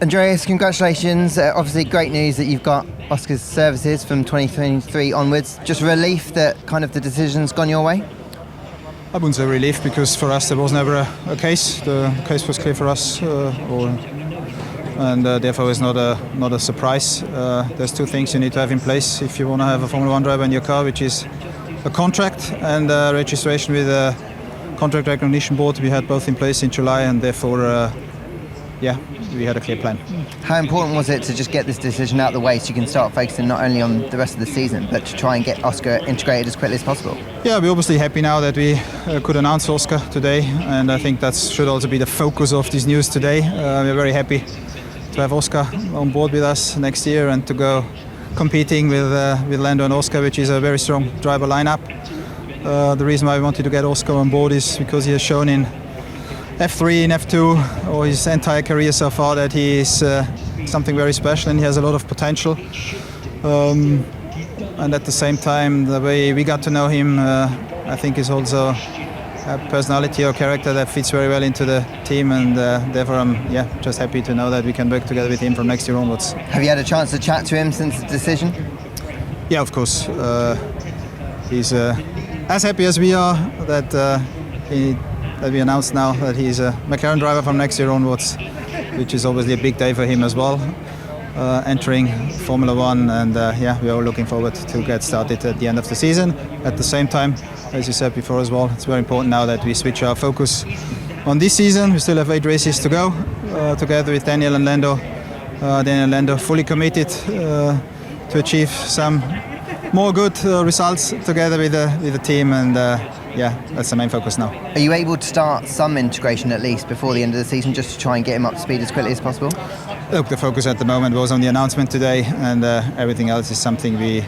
Andreas, congratulations. Obviously great news that you've got Oscar's services from 2023 onwards. Just relief that kind of the decision's gone your way? I wouldn't say relief, because for us there was never a case. The case was clear for us, and therefore it's not a surprise. There's two things you need to have in place if you want to have a Formula 1 driver in your car, which is a contract and registration with a contract recognition board. We had both in place in July, and therefore we had a clear plan. How important was it to just get this decision out of the way so you can start focusing not only on the rest of the season but to try and get Oscar integrated as quickly as possible? Yeah, we're obviously happy now that we could announce Oscar today, and I think that should also be the focus of this news today. We're very happy to have Oscar on board with us next year and to go competing with Lando and Oscar, which is a very strong driver lineup. The reason why we wanted to get Oscar on board is because he has shown in F3 and F2 or his entire career so far that he is something very special, and he has a lot of potential. And at the same time, the way we got to know him, I think is also a personality or character that fits very well into the team, and therefore I'm just happy to know that we can work together with him from next year onwards. Have you had a chance to chat to him since the decision? Yeah, of course. He's as happy as we are that we announced now that he's a McLaren driver from next year onwards, which is obviously a big day for him as well, entering Formula 1, and we are all looking forward to get started at the end of the season. At the same time, as you said before as well, it's very important now that we switch our focus on this season. We still have 8 races to go, together with Daniel and Lando. Daniel and Lando fully committed to achieve some more good results together with the team, and that's the main focus now. Are you able to start some integration at least before the end of the season, just to try and get him up to speed as quickly as possible? Look, the focus at the moment was on the announcement today, and everything else is something we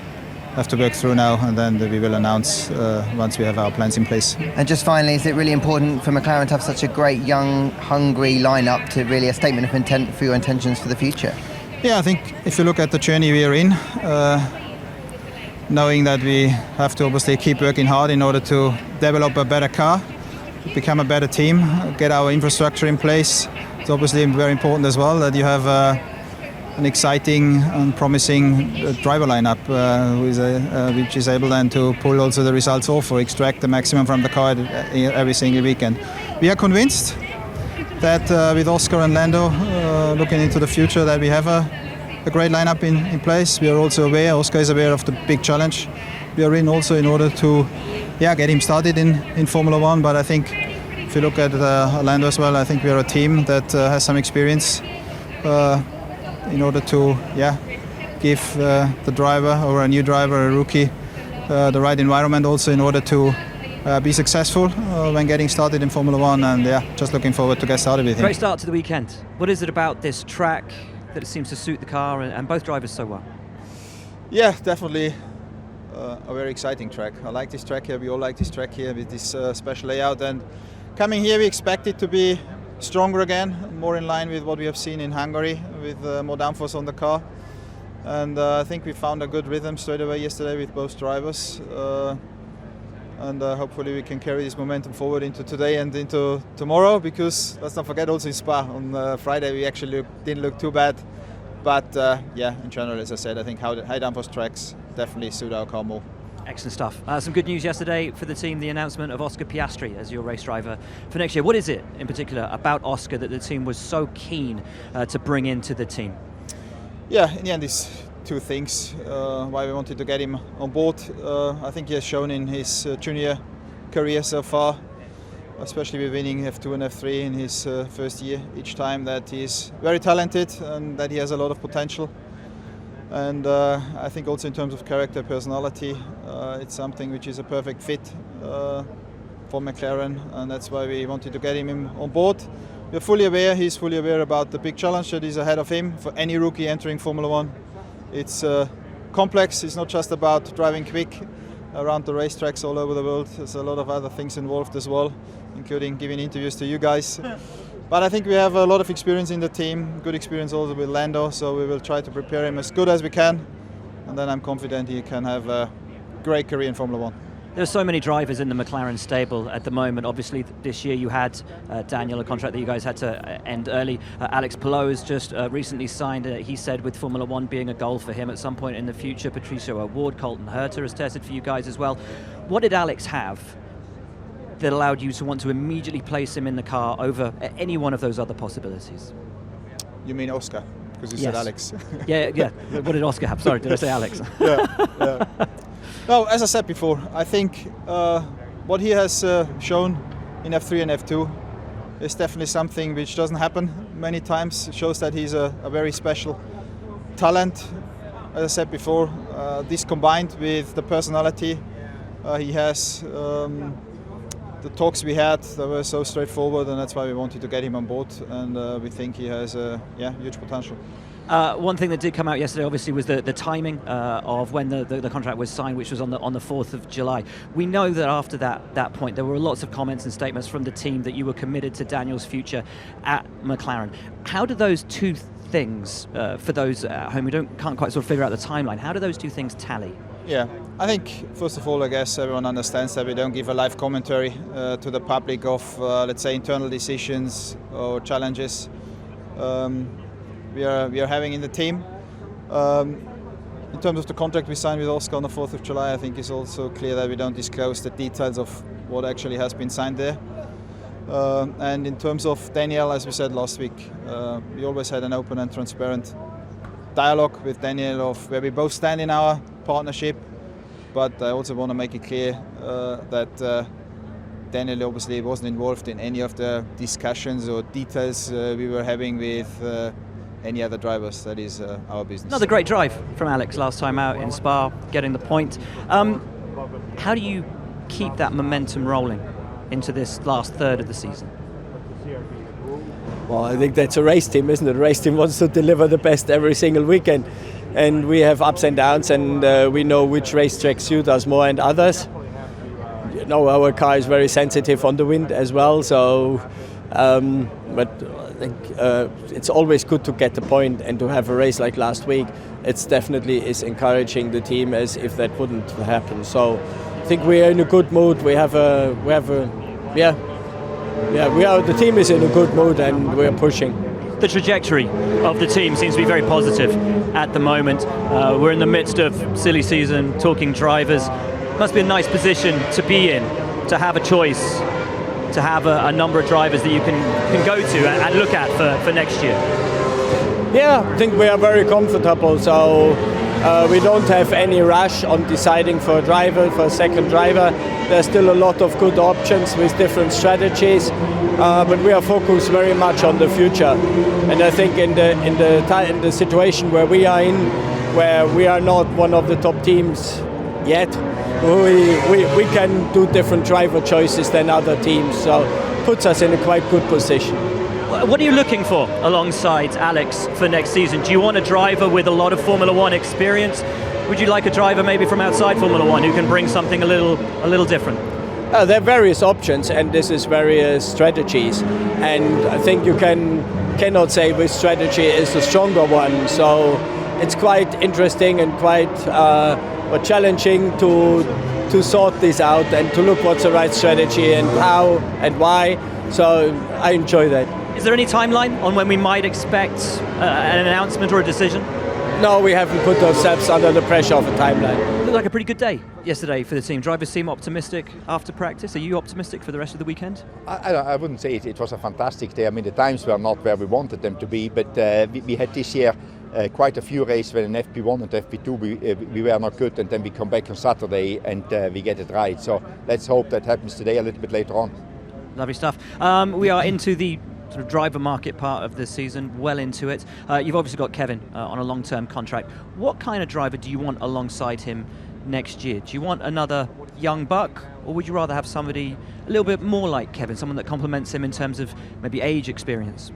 have to work through now, and then we will announce once we have our plans in place. And just finally, is it really important for McLaren to have such a great, young, hungry lineup to really a statement of intent for your intentions for the future? Yeah, I think if you look at the journey we are in, knowing that we have to obviously keep working hard in order to develop a better car, become a better team, get our infrastructure in place. It's obviously very important as well that you have an exciting and promising driver lineup which is able then to pull also the results off or extract the maximum from the car every single weekend. We are convinced that with Oscar and Lando looking into the future, that we have a great lineup in place. We are also aware, Oscar is aware of the big challenge we are in also in order to get him started in Formula 1. But I think if you look at Lando as well, I think we are a team that has some experience in order to give the driver or a new driver, a rookie, the right environment also in order to be successful when getting started in Formula 1, and just looking forward to get started with him. Great start to the weekend. What is it about this track that it seems to suit the car and both drivers so well? Yeah, definitely a very exciting track. I like this track here. We all like this track here with this special layout, and coming here we expect it to be stronger again, more in line with what we have seen in Hungary with more downforce on the car. And I think we found a good rhythm straight away yesterday with both drivers. And hopefully we can carry this momentum forward into today and into tomorrow, because let's not forget also in Spa on Friday we actually didn't look too bad, but in general, as I said, I think high downforce tracks definitely suit our car more. Excellent stuff. Some good news yesterday for the team, the announcement of Oscar Piastri as your race driver for next year. What is it in particular about Oscar that the team was so keen to bring into the team? Yeah, in the end it's two things why we wanted to get him on board. I think he has shown in his junior career so far, especially with winning F2 and F3 in his first year each time, that he is very talented and that he has a lot of potential. And I think also in terms of character, personality, it's something which is a perfect fit for McLaren, and that's why we wanted to get him on board. We're fully aware, he's fully aware about the big challenge that is ahead of him for any rookie entering Formula 1. It's complex. It's not just about driving quick around the racetracks all over the world. There's a lot of other things involved as well, including giving interviews to you guys. But I think we have a lot of experience in the team, good experience also with Lando, so we will try to prepare him as good as we can, and then I'm confident he can have a great career in Formula 1. There are so many drivers in the McLaren stable at the moment. Obviously, this year you had Daniel, a contract that you guys had to end early. Alex Palou has just recently signed, he said, with Formula One being a goal for him at some point in the future. Patricio O'Ward, Colton Herta has tested for you guys as well. What did Alex have that allowed you to want to immediately place him in the car over any one of those other possibilities? You mean Oscar? Because you said Alex. yeah. What did Oscar have? Sorry, did I say Alex? yeah. No, as I said before, I think what he has shown in F3 and F2 is definitely something which doesn't happen many times. It shows that he's a very special talent. As I said before, this combined with the personality he has, the talks we had, they were so straightforward, and that's why we wanted to get him on board, and we think he has huge potential. One thing that did come out yesterday, obviously, was the timing of when the contract was signed, which was on the 4th of July. We know that after that point, there were lots of comments and statements from the team that you were committed to Daniel's future at McLaren. How do those two things, for those at home who can't quite sort of figure out the timeline, how do those two things tally? Yeah, I think first of all, I guess everyone understands that we don't give a live commentary to the public of, let's say, internal decisions or challenges. We are having in the team. In terms of the contract we signed with Oscar on the 4th of July, I think it's also clear that we don't disclose the details of what actually has been signed there. And in terms of Daniel, as we said last week, we always had an open and transparent dialogue with Daniel of where we both stand in our partnership. But I also want to make it clear that Daniel obviously wasn't involved in any of the discussions or details we were having with any other drivers. That is our business. Another great drive from Alex last time out in Spa, getting the point. How do you keep that momentum rolling into this last third of the season? Well, I think that's a race team, isn't it? A race team wants to deliver the best every single weekend. And we have ups and downs, and we know which racetracks suit us more and others. You know, our car is very sensitive on the wind as well, so but I think it's always good to get the point and to have a race like last week. It's definitely is encouraging the team as if that wouldn't happen. So I think we are in a good mood. The team is in a good mood and we're pushing. The trajectory of the team seems to be very positive at the moment. We're in the midst of silly season, talking drivers. Must be a nice position to be in, to have a choice, to have a number of drivers that you can go to and look at for next year. Yeah, I think we are very comfortable, so we don't have any rush on deciding for a second driver. There's still a lot of good options with different strategies, but we are focused very much on the future. And I think in the situation where we are in, where we are not one of the top teams yet, we can do different driver choices than other teams, so puts us in a quite good position. What are you looking for alongside Alex for next season? Do you want a driver with a lot of Formula One experience? Would you like a driver maybe from outside Formula One who can bring something a little different? There are various options, and this is various strategies, and I think you cannot say which strategy is the stronger one. So it's quite interesting and quite challenging to sort this out and to look what's the right strategy and how and why. So I enjoy that. Is there any timeline on when we might expect an announcement or a decision? No, we haven't put ourselves under the pressure of a timeline. It looked like a pretty good day yesterday for the team. Drivers seem optimistic after practice. Are you optimistic for the rest of the weekend? I wouldn't say it was a fantastic day. I mean, the times were not where we wanted them to be, but we had this year quite a few races when in FP1 and FP2 we were not good, and then we come back on Saturday and we get it right. So let's hope that happens today a little bit later on. Lovely stuff. We are into the sort of driver market part of the season, well into it. You've obviously got Kevin on a long-term contract. What kind of driver do you want alongside him next year? Do you want another young buck, or would you rather have somebody a little bit more like Kevin, someone that complements him in terms of maybe age, experience?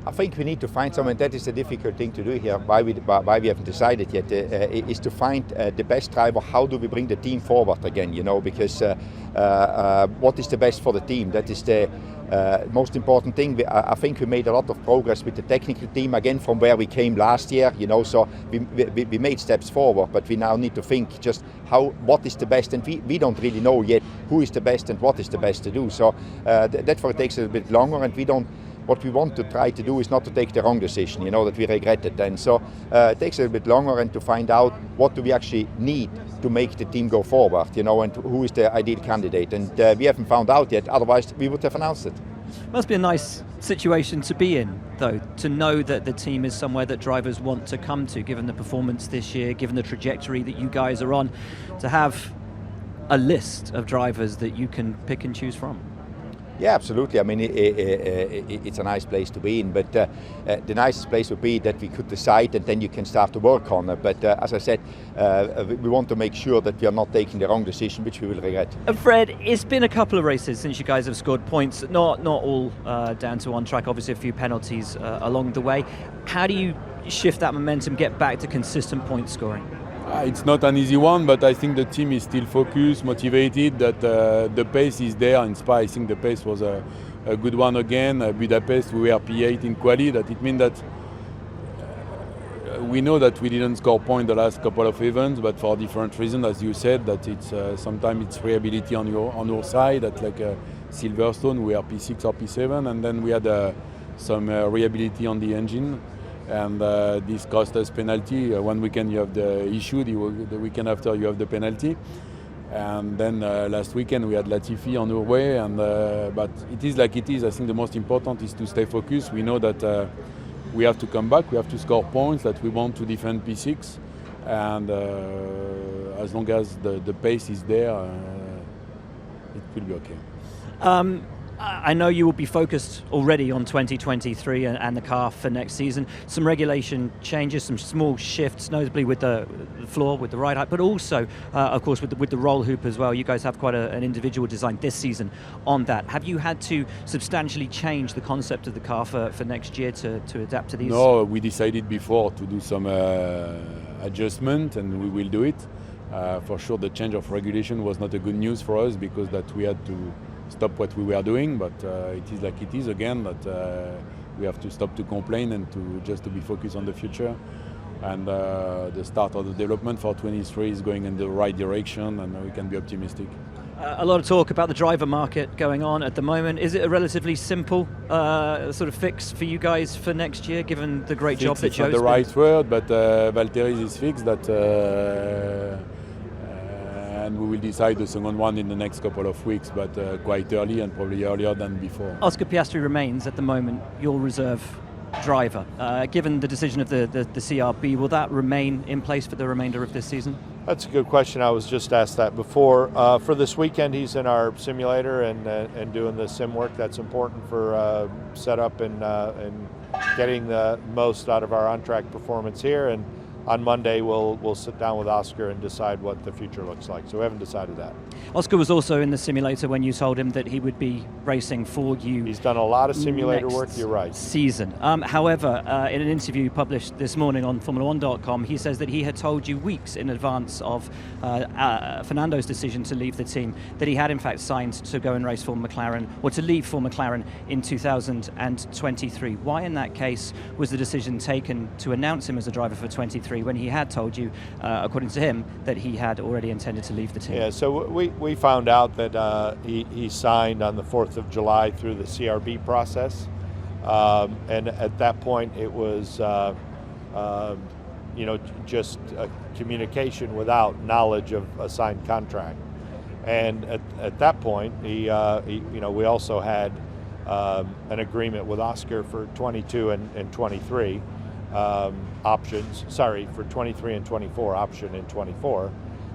I think we need to find someone. That is a difficult thing to do here. Why we haven't decided yet is to find the best driver. How do we bring the team forward again? You know, because what is the best for the team? That is Most important thing, I think we made a lot of progress with the technical team again from where we came last year. So we made steps forward, but we now need to think just what is the best, and we don't really know yet who is the best and what is the best to do. So therefore it takes a little bit longer, and what we want to try to do is not to take the wrong decision, that we regret it then. So it takes a little bit longer, and to find out what do we actually need to make the team go forward, and who is the ideal candidate. And we haven't found out yet, otherwise we would have announced it. Must be a nice situation to be in, though, to know that the team is somewhere that drivers want to come to, given the performance this year, given the trajectory that you guys are on, to have a list of drivers that you can pick and choose from. Yeah, absolutely. I mean, it's a nice place to be in, but the nicest place would be that we could decide and then you can start to work on it. But as I said, we want to make sure that we are not taking the wrong decision, which we will regret. Fred, it's been a couple of races since you guys have scored points, not all down to on track, obviously a few penalties along the way. How do you shift that momentum, get back to consistent point scoring? It's not an easy one, but I think the team is still focused, motivated, that the pace is there in Spa. I think the pace was a good one again. Budapest, we were P8 in quali. That it means that we know that we didn't score points the last couple of events, but for different reasons, as you said, that it's sometimes it's reliability on your side. That like Silverstone, we are P6 or P7, and then we had some reliability on the engine. And this cost us penalty. One weekend you have the issue, the weekend after you have the penalty. And then last weekend we had Latifi on our way. And but it is like it is. I think the most important is to stay focused. We know that we have to come back. We have to score points. That we want to defend P6. And as long as the pace is there, it will be okay. I know you will be focused already on 2023 and the car for next season. Some regulation changes, some small shifts, notably with the floor, with the ride height, but also, of course, with the roll hoop as well. You guys have quite an individual design this season on that. Have you had to substantially change the concept of the car for next year to adapt to these? No, we decided before to do some adjustment, and we will do it. For sure, the change of regulation was not a good news for us because that we had to stop what we were doing, but it is like it is again, that we have to stop to complain and to be focused on the future. And the start of the development for 23 is going in the right direction, and we can be optimistic. A lot of talk about the driver market going on at the moment. Is it a relatively simple sort of fix for you guys for next year, given the great job that Joe's not the right word, but Valtteri is fixed that and we will decide the second one in the next couple of weeks, but quite early and probably earlier than before. Oscar Piastri remains at the moment your reserve driver. Given the decision of the CRB, will that remain in place for the remainder of this season? That's a good question. I was just asked that before. For this weekend, he's in our simulator and doing the sim work. That's important for setup and getting the most out of our on-track performance here. And on Monday, we'll sit down with Oscar and decide what the future looks like. So we haven't decided that. Oscar was also in the simulator when you told him that he would be racing for you. He's done a lot of simulator work, you're right. Season. However, in an interview published this morning on Formula1.com, he says that he had told you weeks in advance of Fernando's decision to leave the team that he had in fact signed to go and race for McLaren, or to leave for McLaren in 2023. Why in that case was the decision taken to announce him as a driver for 23 when he had told you, according to him, that he had already intended to leave the team? Yeah, so we found out that he signed on the 4th of July through the CRB process. And at that point, it was, just a communication without knowledge of a signed contract. And at that point, we also had an agreement with Oscar for 22 and 23 options. Sorry, for 23 and 24 option in 24.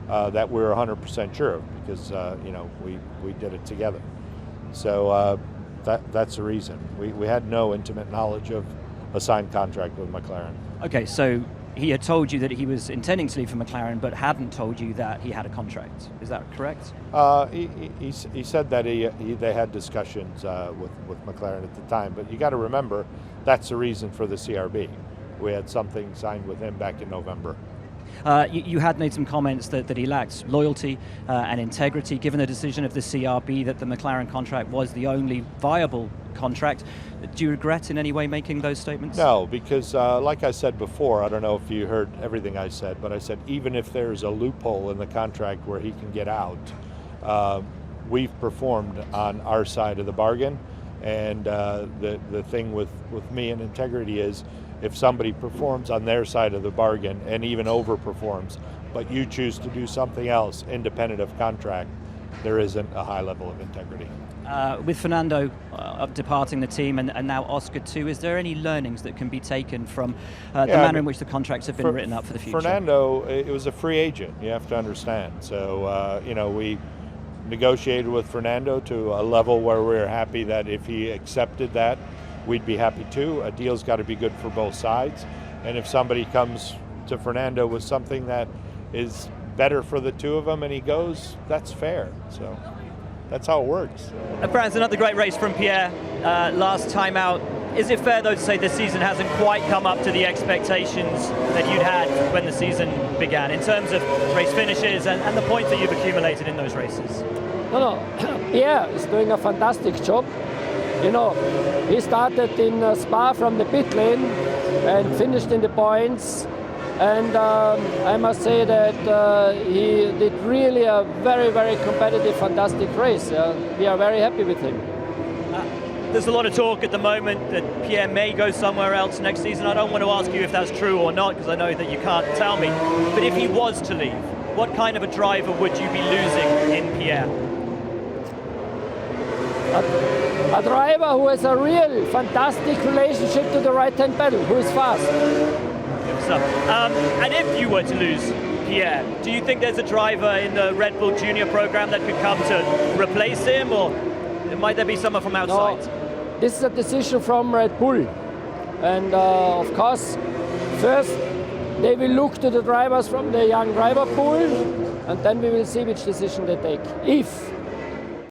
That we're 100% sure of because we did it together. So that's the reason. We had no intimate knowledge of a signed contract with McLaren. Okay, so he had told you that he was intending to leave for McLaren, but hadn't told you that he had a contract. Is that correct? He said that they had discussions with McLaren at the time, but you got to remember that's the reason for the CRB. We had something signed with him back in November. You had made some comments that he lacks loyalty and integrity, given the decision of the CRB that the McLaren contract was the only viable contract. Do you regret in any way making those statements? No, because like I said before, I don't know if you heard everything I said, but I said even if there's a loophole in the contract where he can get out, we've performed on our side of the bargain. And the thing with me and integrity is if somebody performs on their side of the bargain and even overperforms, but you choose to do something else independent of contract, there isn't a high level of integrity. With Fernando departing the team and now Oscar too, is there any learnings that can be taken from the manner in which the contracts have been written up for the future? Fernando, it was a free agent, you have to understand. So, we negotiated with Fernando to a level where we're happy that if he accepted that, we'd be happy too. A deal's got to be good for both sides. And if somebody comes to Fernando with something that is better for the two of them and he goes, that's fair. So that's how it works. Franz, another great race from Pierre last time out. Is it fair though to say this season hasn't quite come up to the expectations that you'd had when the season began in terms of race finishes and the points that you've accumulated in those races? No, Pierre is doing a fantastic job. He started in Spa from the pit lane and finished in the points. And I must say that he did really a very, very competitive, fantastic race. We are very happy with him. There's a lot of talk at the moment that Pierre may go somewhere else next season. I don't want to ask you if that's true or not, because I know that you can't tell me. But if he was to leave, what kind of a driver would you be losing in Pierre? A driver who has a real fantastic relationship to the right-hand pedal, who is fast. And if you were to lose Pierre, do you think there's a driver in the Red Bull Junior program that could come to replace him, or might there be someone from outside? No, this is a decision from Red Bull. And of course, first they will look to the drivers from the young driver pool, and then we will see which decision they take. If